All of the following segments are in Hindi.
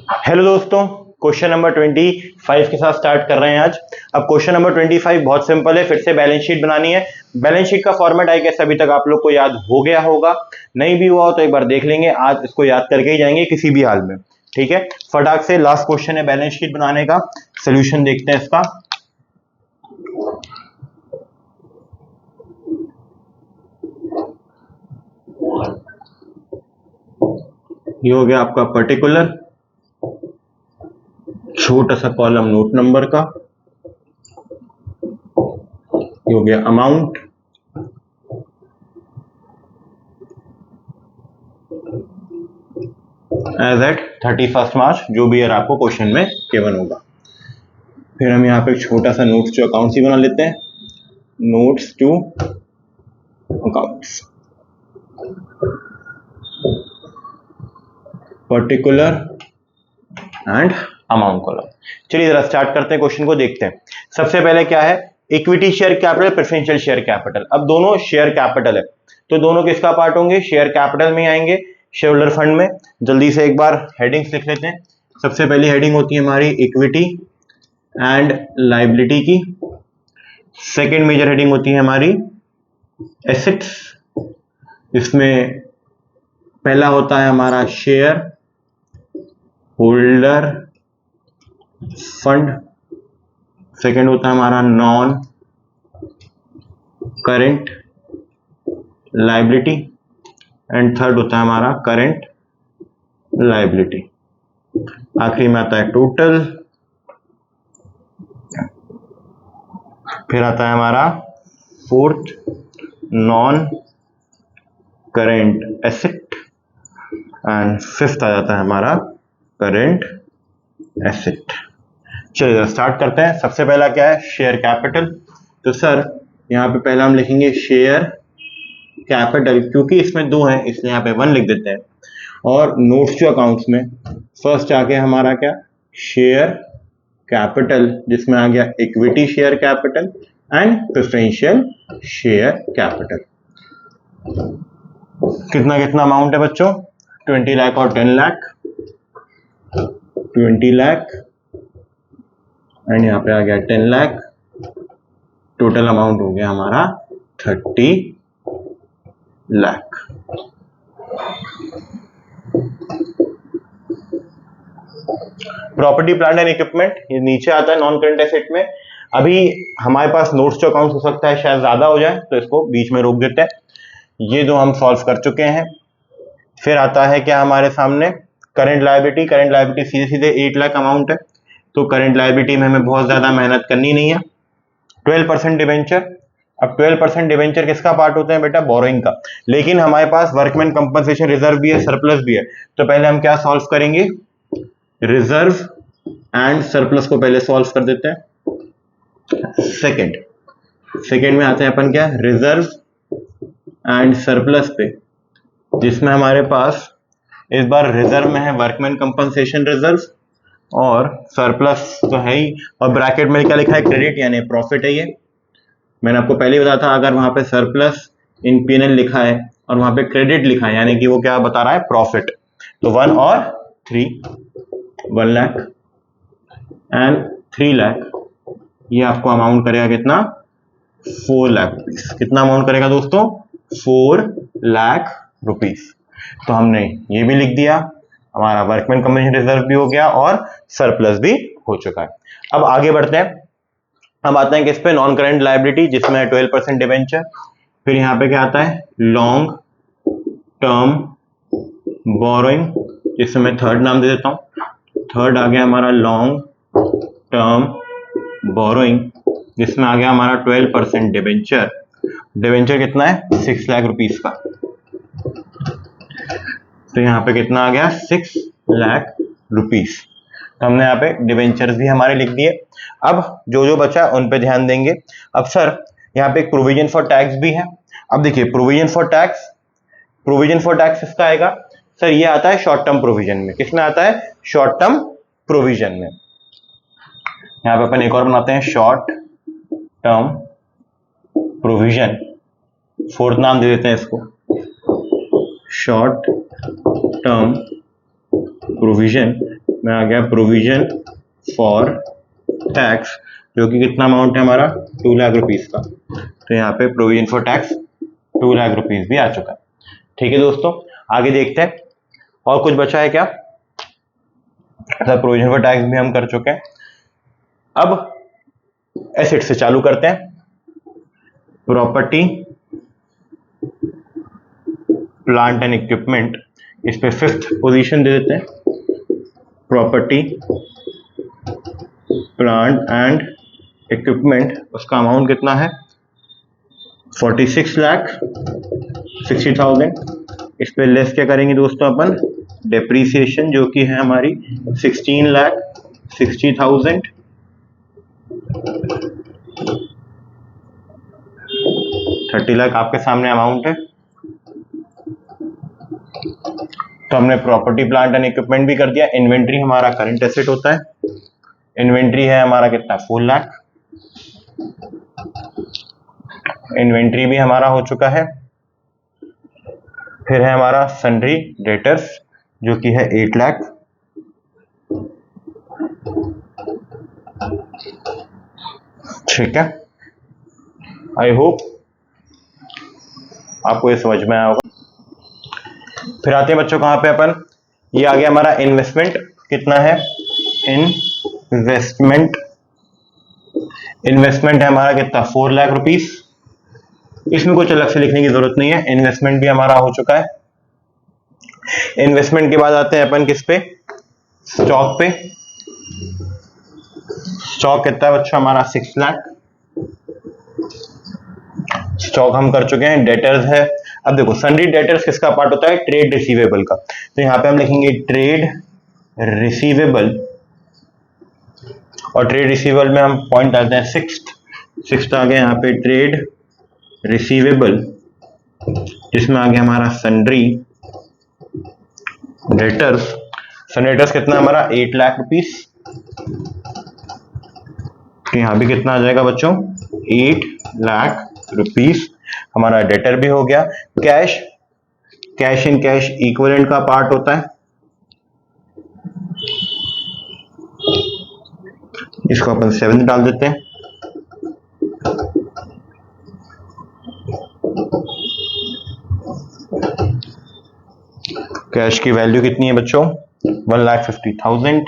हेलो दोस्तों, क्वेश्चन नंबर 25 के साथ स्टार्ट कर रहे हैं आज। अब क्वेश्चन नंबर 25 बहुत सिंपल है। फिर से बैलेंस शीट बनानी है। बैलेंस शीट का फॉर्मेट आई गेस अभी तक आप लोग को याद हो गया होगा, नहीं भी हुआ हो तो एक बार देख लेंगे। आज इसको याद करके ही जाएंगे किसी भी हाल में, ठीक है। फटाक से लास्ट क्वेश्चन है बैलेंस शीट बनाने का, सोल्यूशन देखते हैं इसका। ये हो गया आपका पर्टिकुलर, छोटा सा कॉलम नोट नंबर का। ये हो गया अमाउंट, एज एट 31 मार्च, जो भी ईयर आपको क्वेश्चन में गिवन होगा। फिर हम यहाँ पे छोटा सा नोट्स टू अकाउंट्स ही बना लेते हैं, notes to accounts, particular and amount column. चलिए जरा स्टार्ट करते हैं, क्वेश्चन को देखते हैं। सबसे पहले क्या है, equity share capital, preferential share capital. अब दोनों शेयर कैपिटल है तो दोनों किसका पार्ट होंगे, शेयर कैपिटल में आएंगे, शेयर होल्डर फंड में। जल्दी से एक बार हेडिंग्स लिख लेते हैं। सबसे पहली हेडिंग होती है हमारी इक्विटी एंड लायबिलिटी की। सेकेंड मेजर हेडिंग होती है हमारी एसेट्स। इसमें पहला होता है हमारा शेयर होल्डर फंड, सेकेंड होता है हमारा non current liability, and third होता है हमारा करेंट लायबिलिटी। आखिरी में आता है टोटल, फिर आता है हमारा fourth non current asset, and fifth आ जाता है हमारा करेंट एसेट। चलिए स्टार्ट करते हैं। सबसे पहला क्या है, शेयर कैपिटल। तो सर यहाँ पे पहला हम लिखेंगे शेयर कैपिटल, क्योंकि इसमें दो हैं इसलिए यहाँ पे 1 लिख देते हैं। और नोट्स टू अकाउंट्स में फर्स्ट आके हमारा क्या, शेयर कैपिटल, जिसमें आ गया equity share capital and preferential share capital. कितना कितना अमाउंट है बच्चों, 20 लाख और 10 लाख। 20 लाख एंड यहाँ पे आ गया 10 लाख। टोटल अमाउंट हो गया हमारा 30 lakh. Property plant and equipment ये नीचे आता है नॉन करेंट एसेट में। अभी हमारे पास नोट्स टू अकाउंट हो सकता है शायद ज्यादा हो जाए, तो इसको बीच में रोक देते हैं। ये दो हम सॉल्व कर चुके हैं। फिर आता है क्या हमारे सामने, करंट लायबिलिटी। करंट लायबिलिटी सीधे सीधे 8 लाख अमाउंट है, तो करंट लायबिलिटी में हमें बहुत ज्यादा मेहनत करनी नहीं है। 12% डिवेंचर। अब 12% डिवेंचर किसका पार्ट होता है बेटा, बोरोइंग का। लेकिन हमारे पास वर्कमैन कंपनसेशन रिजर्व भी है, सरप्लस भी है। तो पहले हम क्या सॉल्व करेंगे, रिजर्व एंड सरप्लस को पहले सॉल्व कर देते हैं। सेकेंड में आते हैं अपन क्या, रिजर्व एंड सरप्लस पे, जिसमें हमारे पास इस बार रिजर्व में है वर्कमैन कंपनसेशन रिजर्व और सरप्लस तो है ही, और ब्रैकेट में क्या लिखा है, क्रेडिट यानी प्रॉफिट है। ये मैंने आपको पहले ही बताया था, अगर वहां पे सरप्लस इन P&L लिखा है और वहां पे क्रेडिट लिखा है यानी कि वो क्या बता रहा है, प्रॉफिट। तो 1 और 3, 1 लाख एंड 3 लाख, ये आपको अमाउंट करेगा कितना, 4 लाख रुपीज। कितना अमाउंट करेगा दोस्तों, 4 लाख रुपीज। तो हमने ये भी लिख दिया, हमारा वर्कमैन कंपनसेशन रिजर्व भी हो गया और सरप्लस भी हो चुका है। अब आगे बढ़ते हैं। अब आते हैं किस पे, नॉन करंट लायबिलिटी, जिसमें 12% डिवेंचर। फिर यहाँ पे क्या आता है, लॉन्ग टर्म बोरोइंग, जिसमें मैं थर्ड नाम दे देता हूँ। थर्ड आ गया हमारा लॉन्ग टर्म बोरोइंग, जिसमें आ गया हमारा 12% डिवेंचर। डिवेंचर कितना है, 6 लाख रुपीज का। तो यहाँ पे कितना आ गया, 6 लाख रुपीज। तो हमने यहाँ पे डिवेंचर्स भी हमारे लिख दिए। अब जो जो बचा उन पे ध्यान देंगे। अब सर यहाँ पे एक प्रोविजन फॉर टैक्स भी है। अब देखिए provision for tax, provision for tax किसका आएगा सर, ये आता है शॉर्ट टर्म प्रोविजन में। किसमें आता है, शॉर्ट टर्म प्रोविजन में। यहाँ पे अपन एक और बनाते हैं, शॉर्ट टर्म प्रोविजन, फोर्थ नाम दे देते हैं इसको, शॉर्ट टर्म प्रोविजन में आ गया प्रोविजन फॉर टैक्स, जो कि कितना अमाउंट है हमारा 2 लाख रुपीज का। तो यहाँ पे provision for tax 2 lakh rupees भी आ चुका है। ठीक है दोस्तों, आगे देखते हैं और कुछ बचा है क्या। प्रोविजन फॉर टैक्स भी हम कर चुके हैं। अब एसेट से चालू करते हैं। प्रॉपर्टी प्लांट एंड इक्विपमेंट, इस पे 5th पोजीशन दे देते हैं। प्रॉपर्टी प्लांट एंड इक्विपमेंट, उसका अमाउंट कितना है 46,60,000। इस पे लेस क्या करेंगे दोस्तों अपन, डेप्रीसिएशन, जो कि है हमारी 16,60,000। 30 लाख आपके सामने अमाउंट है। तो हमने प्रॉपर्टी प्लांट एंड इक्विपमेंट भी कर दिया। इन्वेंट्री हमारा करंट एसेट होता है। इन्वेंट्री है हमारा कितना 4 लाख। इन्वेंट्री भी हमारा हो चुका है। फिर है हमारा सन्ड्री डेटर्स, जो कि है 8 लाख। ठीक है, आई होप आपको ये समझ में आया होगा। फिर आते हैं बच्चों कहां पे अपन, ये आ गया हमारा इन्वेस्टमेंट, कितना है इन्वेस्टमेंट है हमारा कितना 4 लाख रुपीस। इसमें कुछ अलग से लिखने की जरूरत नहीं है, इन्वेस्टमेंट भी हमारा हो चुका है। इन्वेस्टमेंट के बाद आते हैं अपन किस पे, स्टॉक पे। स्टॉक कितना है बच्चों हमारा 6 लाख। स्टॉक हम कर चुके हैं। डेटर्स है, अब देखो सन्ड्री डेटर्स किसका पार्ट होता है, ट्रेड रिसीवेबल का। तो यहां पे हम लिखेंगे ट्रेड रिसीवेबल, और ट्रेड रिसीवेबल में हम पॉइंट डालते हैं 6th आ गया यहाँ पे ट्रेड रिसीवेबल, जिसमें आ गया हमारा सन्ड्री डेटर्स। सन्ड्री डेटर्स कितना हमारा 8 लाख रुपीस। तो यहाँ भी कितना आ जाएगा बच्चों 8 लाख रुपीस। हमारा डेटर भी हो गया। Cash, cash in cash equivalent का पार्ट होता है। इसको अपन 7 डाल देते हैं। कैश की वैल्यू कितनी है बच्चों 1,50,000।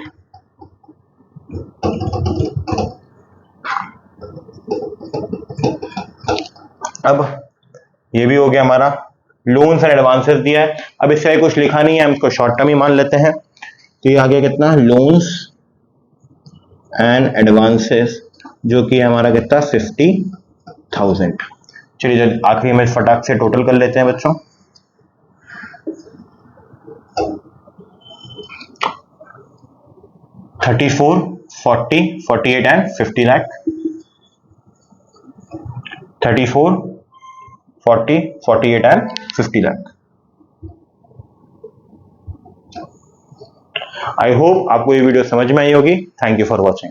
अब ये भी हो गया हमारा। लोन्स एंड एडवांसेस दिया है, अब इससे कुछ लिखा नहीं है, हम इसको शॉर्ट टर्म ही मान लेते हैं। तो ये आ गया कितना लोन्स एंड एडवांसेस, जो कि हमारा कितना 50,000। चलिए आखिरी में फटाक से टोटल कर लेते हैं बच्चों। $34, $40, $48 and 50 lakh. 34, 40, 48 and 50 lakh. I hope आपको ये वीडियो समझ में आई होगी। Thank you for watching.